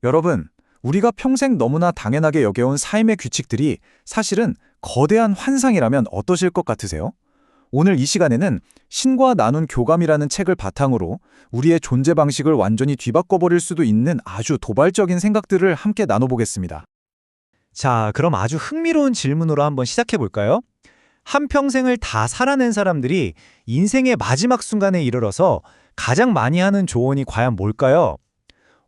여러분, 우리가 평생 너무나 당연하게 여겨온 삶의 규칙들이 사실은 거대한 환상이라면 어떠실 것 같으세요? 오늘 이 시간에는 신과 나눈 교감이라는 책을 바탕으로 우리의 존재 방식을 완전히 뒤바꿔버릴 수도 있는 아주 도발적인 생각들을 함께 나눠보겠습니다. 자, 그럼 아주 흥미로운 질문으로 한번 시작해 볼까요? 한평생을 다 살아낸 사람들이 인생의 마지막 순간에 이르러서 가장 많이 하는 조언이 과연 뭘까요?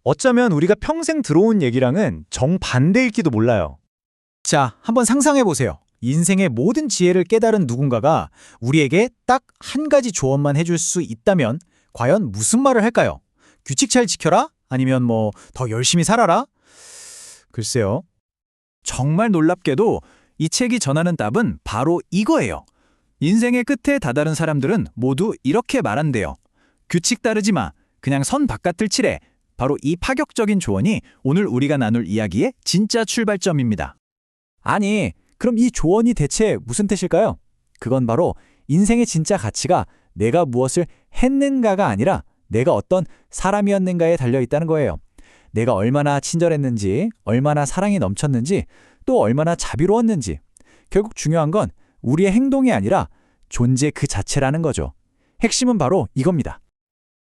어쩌면 우리가 평생 들어온 얘기랑은 정반대일지도 몰라요. 자, 한번 상상해 보세요. 인생의 모든 지혜를 깨달은 누군가가 우리에게 딱 한 가지 조언만 해줄 수 있다면 과연 무슨 말을 할까요? 규칙 잘 지켜라? 아니면 더 열심히 살아라? 글쎄요. 정말 놀랍게도 이 책이 전하는 답은 바로 이거예요. 인생의 끝에 다다른 사람들은 모두 이렇게 말한대요. 규칙 따르지 마. 그냥 선 바깥을 칠해. 바로 이 파격적인 조언이 오늘 우리가 나눌 이야기의 진짜 출발점입니다. 아니, 그럼 이 조언이 대체 무슨 뜻일까요? 그건 바로 인생의 진짜 가치가 내가 무엇을 했는가가 아니라 내가 어떤 사람이었는가에 달려있다는 거예요. 내가 얼마나 친절했는지, 얼마나 사랑이 넘쳤는지, 또 얼마나 자비로웠는지. 결국 중요한 건 우리의 행동이 아니라 존재 그 자체라는 거죠. 핵심은 바로 이겁니다.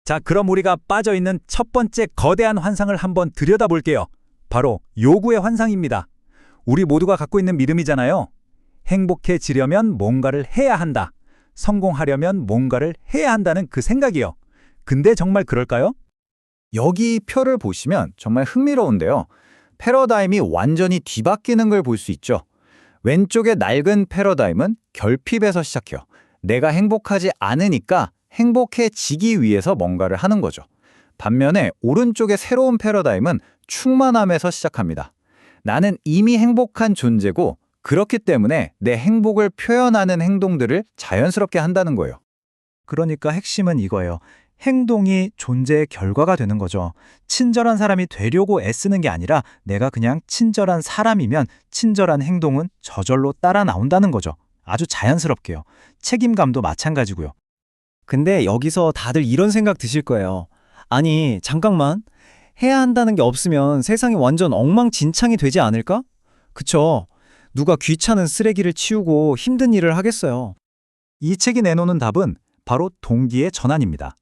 자, 그럼 우리가 빠져있는 첫 번째 거대한 환상을 한번 들여다볼게요. 바로 요구의 환상입니다. 우리 모두가 갖고 있는 믿음이잖아요. 행복해지려면 뭔가를 해야 한다. 성공하려면 뭔가를 해야 한다는 그 생각이요. 근데 정말 그럴까요? 여기 표를 보시면 정말 흥미로운데요. 패러다임이 완전히 뒤바뀌는 걸 볼 수 있죠. 왼쪽의 낡은 패러다임은 결핍에서 시작해요. 내가 행복하지 않으니까 행복해지기 위해서 뭔가를 하는 거죠. 반면에 오른쪽의 새로운 패러다임은 충만함에서 시작합니다. 나는 이미 행복한 존재고 그렇기 때문에 내 행복을 표현하는 행동들을 자연스럽게 한다는 거예요. 그러니까 핵심은 이거예요. 행동이 존재의 결과가 되는 거죠. 친절한 사람이 되려고 애쓰는 게 아니라 내가 그냥 친절한 사람이면 친절한 행동은 저절로 따라 나온다는 거죠. 아주 자연스럽게요. 책임감도 마찬가지고요. 근데 여기서 다들 이런 생각 드실 거예요. 아니, 잠깐만. 해야 한다는 게 없으면 세상이 완전 엉망진창이 되지 않을까? 그쵸? 누가 귀찮은 쓰레기를 치우고 힘든 일을 하겠어요. 이 책이 내놓는 답은 바로 동기의 전환입니다.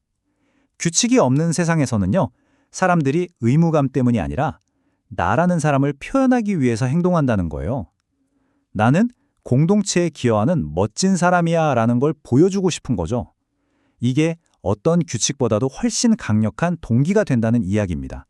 규칙이 없는 세상에서는요, 사람들이 의무감 때문이 아니라 나라는 사람을 표현하기 위해서 행동한다는 거예요. 나는 공동체에 기여하는 멋진 사람이야 라는 걸 보여주고 싶은 거죠. 이게 어떤 규칙보다도 훨씬 강력한 동기가 된다는 이야기입니다.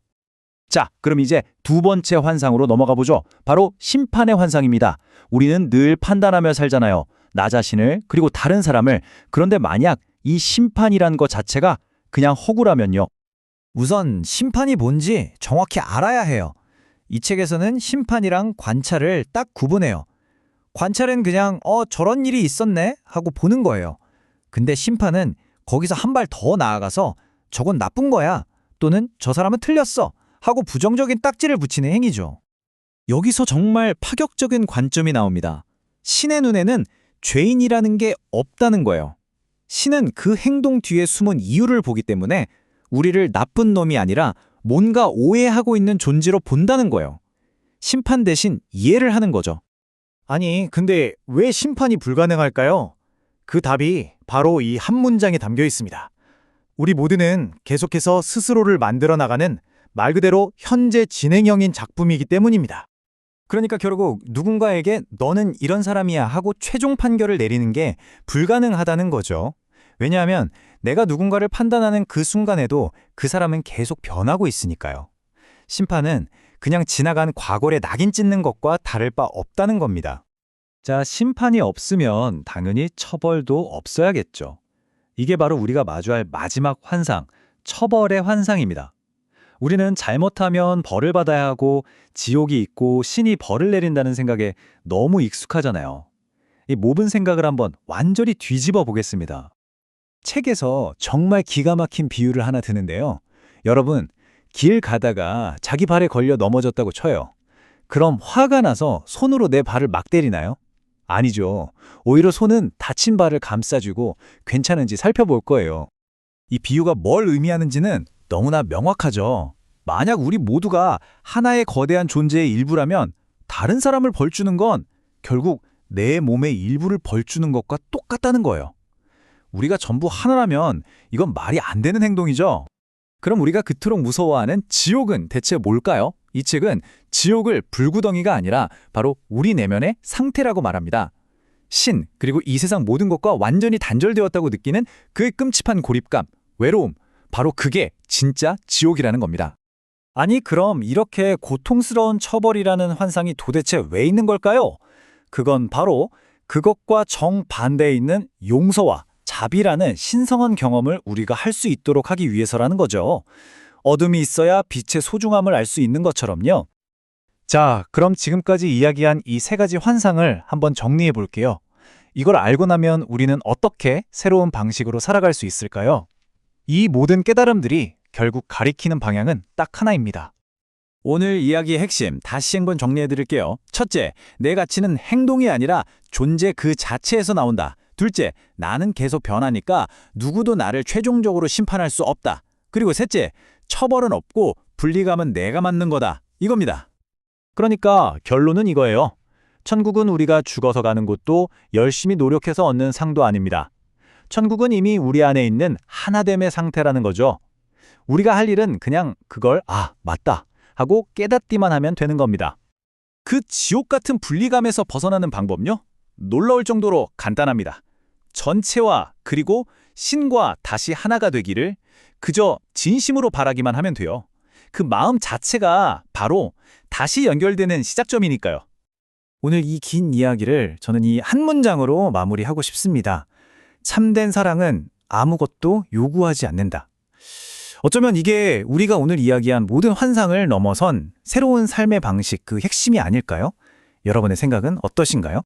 자, 그럼 이제 두 번째 환상으로 넘어가 보죠. 바로 심판의 환상입니다. 우리는 늘 판단하며 살잖아요. 나 자신을, 그리고 다른 사람을. 그런데 만약 이 심판이란 것 자체가 그냥 허구라면요. 우선 심판이 뭔지 정확히 알아야 해요. 이 책에서는 심판이랑 관찰을 딱 구분해요. 관찰은 그냥 저런 일이 있었네 하고 보는 거예요. 근데 심판은 거기서 한 발 더 나아가서 저건 나쁜 거야 또는 저 사람은 틀렸어 하고 부정적인 딱지를 붙이는 행위죠. 여기서 정말 파격적인 관점이 나옵니다. 신의 눈에는 죄인이라는 게 없다는 거예요. 신은 그 행동 뒤에 숨은 이유를 보기 때문에 우리를 나쁜 놈이 아니라 뭔가 오해하고 있는 존재로 본다는 거예요. 심판 대신 이해를 하는 거죠. 아니, 근데 왜 심판이 불가능할까요? 그 답이 바로 이 한 문장에 담겨 있습니다. 우리 모두는 계속해서 스스로를 만들어 나가는 말 그대로 현재 진행형인 작품이기 때문입니다. 그러니까 결국 누군가에게 너는 이런 사람이야 하고 최종 판결을 내리는 게 불가능하다는 거죠. 왜냐하면 내가 누군가를 판단하는 그 순간에도 그 사람은 계속 변하고 있으니까요. 심판은 그냥 지나간 과거에 낙인 찍는 것과 다를 바 없다는 겁니다. 자, 심판이 없으면 당연히 처벌도 없어야겠죠. 이게 바로 우리가 마주할 마지막 환상, 처벌의 환상입니다. 우리는 잘못하면 벌을 받아야 하고 지옥이 있고 신이 벌을 내린다는 생각에 너무 익숙하잖아요. 이 모든 생각을 한번 완전히 뒤집어 보겠습니다. 책에서 정말 기가 막힌 비유를 하나 드는데요. 여러분, 길 가다가 자기 발에 걸려 넘어졌다고 쳐요. 그럼 화가 나서 손으로 내 발을 막 때리나요? 아니죠. 오히려 손은 다친 발을 감싸주고 괜찮은지 살펴볼 거예요. 이 비유가 뭘 의미하는지는 너무나 명확하죠. 만약 우리 모두가 하나의 거대한 존재의 일부라면 다른 사람을 벌주는 건 결국 내 몸의 일부를 벌주는 것과 똑같다는 거예요. 우리가 전부 하나라면 이건 말이 안 되는 행동이죠. 그럼 우리가 그토록 무서워하는 지옥은 대체 뭘까요? 이 책은 지옥을 불구덩이가 아니라 바로 우리 내면의 상태라고 말합니다. 신, 그리고 이 세상 모든 것과 완전히 단절되었다고 느끼는 그 끔찍한 고립감, 외로움, 바로 그게 진짜 지옥이라는 겁니다. 아니, 그럼 이렇게 고통스러운 처벌이라는 환상이 도대체 왜 있는 걸까요? 그건 바로 그것과 정반대에 있는 용서와 자비라는 신성한 경험을 우리가 할 수 있도록 하기 위해서라는 거죠. 어둠이 있어야 빛의 소중함을 알 수 있는 것처럼요. 자, 그럼 지금까지 이야기한 이 세 가지 환상을 한번 정리해 볼게요. 이걸 알고 나면 우리는 어떻게 새로운 방식으로 살아갈 수 있을까요? 이 모든 깨달음들이 결국 가리키는 방향은 딱 하나입니다. 오늘 이야기의 핵심 다시 한번 정리해 드릴게요. 첫째, 내 가치는 행동이 아니라 존재 그 자체에서 나온다. 둘째, 나는 계속 변하니까 누구도 나를 최종적으로 심판할 수 없다. 그리고 셋째, 처벌은 없고 분리감은 내가 만든 거다. 이겁니다. 그러니까 결론은 이거예요. 천국은 우리가 죽어서 가는 곳도 열심히 노력해서 얻는 상도 아닙니다. 천국은 이미 우리 안에 있는 하나됨의 상태라는 거죠. 우리가 할 일은 그냥 그걸 맞다 하고 깨닫기만 하면 되는 겁니다. 그 지옥 같은 분리감에서 벗어나는 방법요? 놀라울 정도로 간단합니다. 전체와 그리고 신과 다시 하나가 되기를 그저 진심으로 바라기만 하면 돼요. 그 마음 자체가 바로 다시 연결되는 시작점이니까요. 오늘 이 긴 이야기를 저는 이 한 문장으로 마무리하고 싶습니다. 참된 사랑은 아무것도 요구하지 않는다. 어쩌면 이게 우리가 오늘 이야기한 모든 환상을 넘어선 새로운 삶의 방식, 그 핵심이 아닐까요? 여러분의 생각은 어떠신가요?